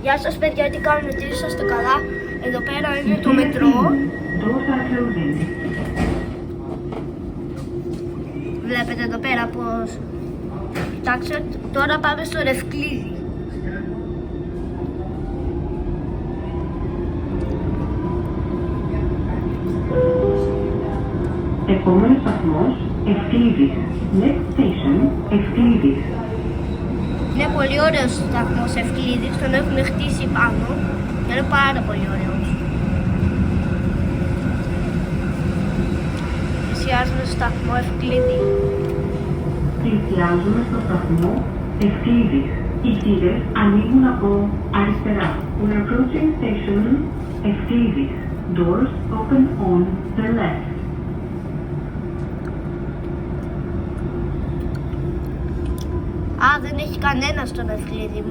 Γεια σας παιδιά, τι κάνετε, τι είσαστε καλά? Εδώ πέρα είναι το μετρό. Βλέπετε εδώ πέρα πως... Κοιτάξτε, τώρα πάμε στο Ευκλήδη. Επόμενος σταθμός, Ευκλήδης. Next station, Ευκλήδης. Είναι πολύ ωραίος ο σταθμός Ευκλήδης, τον έχουν χτίσει πάνω. Είναι πάρα πολύ ωραίος. Πλησιάζουμε στο σταθμό Ευκλήδη. Πλησιάζουμε στο σταθμό Ευκλήδης. Οι θύρες ανοίγουν από αριστερά. We're approaching station Ευκλήδης. Doors open on the left. Α, δεν έχει κανένα στον Ευκλήδη,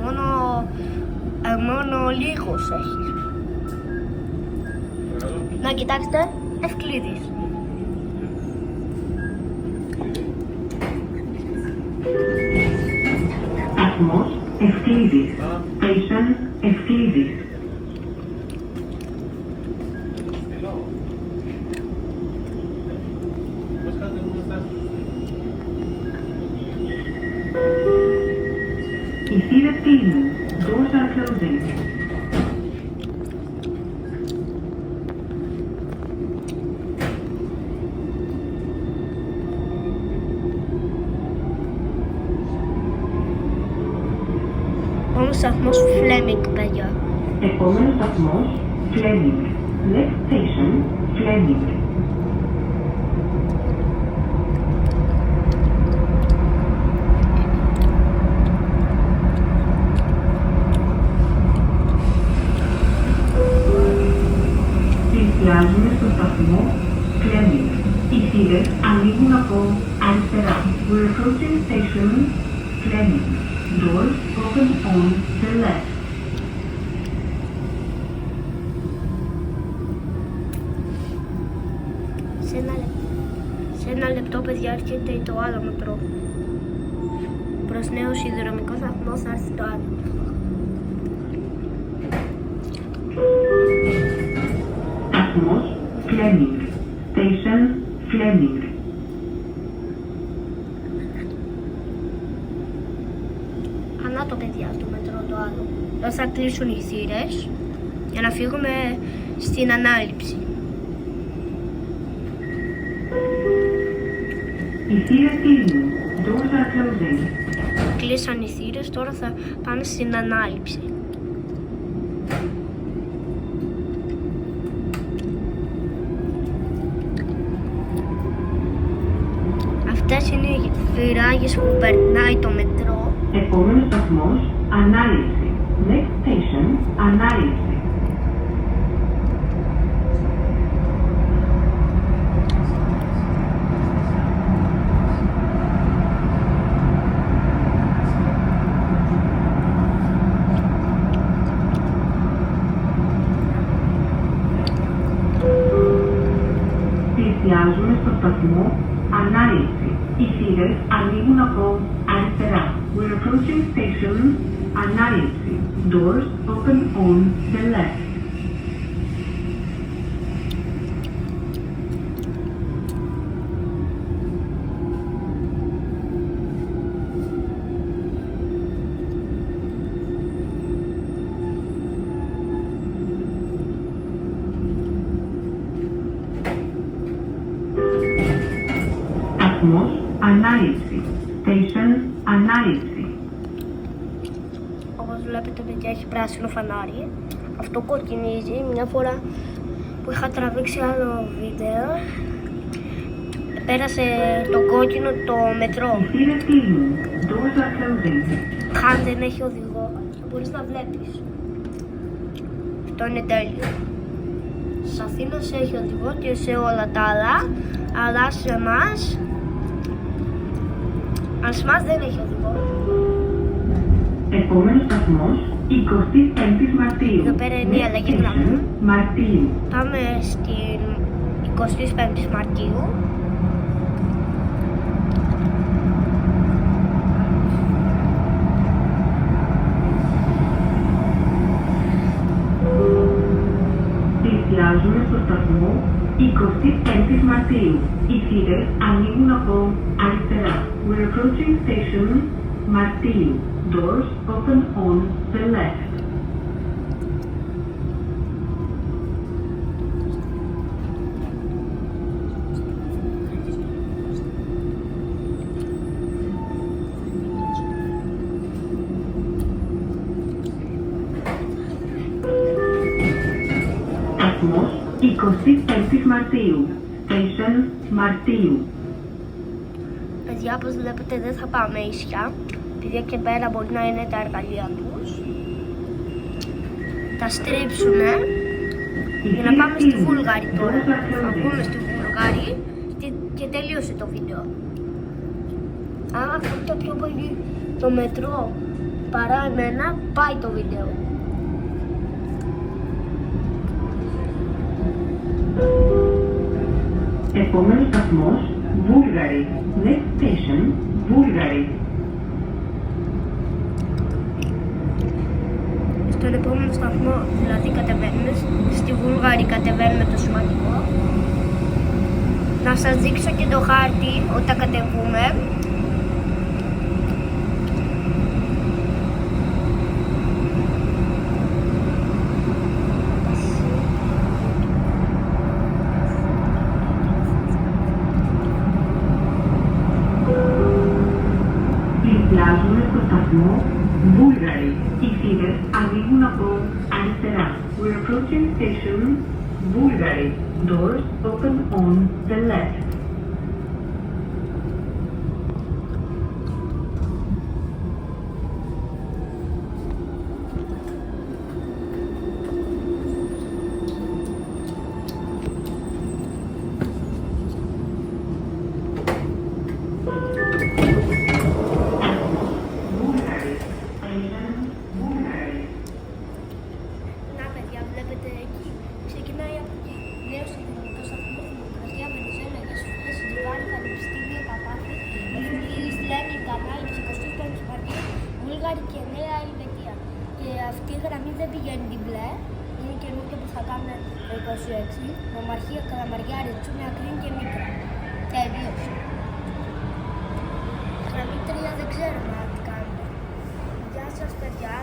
μόνο λίγος έχει. Να κοιτάξτε, Ευκλήδης. Σταθμός Ευκλήδης. Station Ευκλήδης. Οι θύρες κλείνουν. Doors are closing. Όμως σταθμός Φλέμινγκ, παιδιά. Επόμενος σταθμός Fleming. Next station Fleming. Πλησιάζουμε στο σταθμό Fleming. Οι θύρες ανοίγουν από αριστερά. We're approaching station Fleming. Doors open on the left. Σε ένα λεπτό, παιδιά, έρχεται το άλλο μετρό. Προς νέο σιδηροδρομικό σταθμό θα έρθει το άλλο. Σταθμός Fleming. Station Fleming. Ανά το παιδιά το μετρό το άλλο. Εδώ θα κλείσουν οι θύρες για να φύγουμε στην ανάληψη. Οι θύρες κλείνουν. Doors are closing. Κλείσαν οι θύρες, τώρα θα πάμε στην ανάληψη. Αυτές είναι οι ράγες που περνάει το μετρό. Επόμενος σταθμός ανάληψη. Next station ανάληψη. Πλησιάζουμε στο σταθμό ανάληψη. Οι θύρες ανοίγουν από αριστερά. We're approaching station ανάληψη. Doors open on the left. Σταθμός ανάληψη. Station ανάληψη. Όπως βλέπετε, παιδιά, έχει πράσινο φανάρι. Αυτό κοκκινίζει. Μια φορά που είχα τραβήξει άλλο βίντεο, πέρασε το κόκκινο το μετρό. Οι θύρες κλείνουν. Doors are closing. Αν δεν έχει οδηγό, θα μπορείς να βλέπεις. Αυτό είναι τέλειο. Στις Αθήνας έχει οδηγό και σε όλα τα άλλα, αλλά σε εμάς δεν έχει οδηγό. Επόμενος σταθμός 25 Μαρτίου. Εδώ πέρα είναι η αλλαγή γραμμού. Μαρτίου. Πάμε στην 25 Μαρτίου. Διπλάζουμε στο σταθμό 25 Μαρτίου. Οι θύρες ανοίγουν από αριστερά. We're approaching station Μαρτίου. Doors open on the left. Σταθμός 25 Μαρτίου. Station Μαρτίου. Παιδιά, όπως βλέπετε δεν θα πάμε ίσια, επειδή εκεί πέρα μπορεί να είναι τα εργαλεία τους. Τα στρίψουνε για να πάμε στη Βούλγαρη τώρα. Θα πούμε στη Βούλγαρη και τελείωσε το βίντεο. Άμα αυτό πιο πολύ το μετρό παρά εμένα, πάει το βίντεο. Επόμενος σταθμός Βούλγαρη. Next station Βούλγαρη. Στον επόμενο σταθμό, δηλαδή κατεβαίνουμε, στη Βούλγαρη κατεβαίνουμε το σημαντικό. Να σας δείξω και το χάρτη όταν κατεβούμε. Διπλάζουμε στο σταθμό Βούλγαρη. Οι θύρες ανοίγουν από αριστερά. We're approaching station Βούλγαρη. Doors open on the left. Να παιδιά, βλέπετε εκεί. Ξεκινάει από εκεί. Νέο συνδρομικό σταθμό, Δημοκρατία, Βενεζουέλα, Αγίας Σοφίας, Συντριβάνη, Πανεπιστήμιο, Παπάθη, Εφημερίδης, Λένιν, Κανάλι, 25 Μαρτίου, Βούλγαρη και Νέα Ελβετία. Και αυτή η γραμμή δεν πηγαίνει την μπλε. Είναι καινούργια που θα κάνουμε το 26. Νομαρχία, Καλαμαριά, Ρετσούνια, Ακρίνη και Μήτρα. Τελείωσε. Γραμμή 3 δεν ξέρουμε αν τι κάνουμε. Γεια σας παιδιά.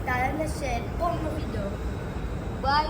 Τα λέμε σε επόμενο βίντεο. Bye.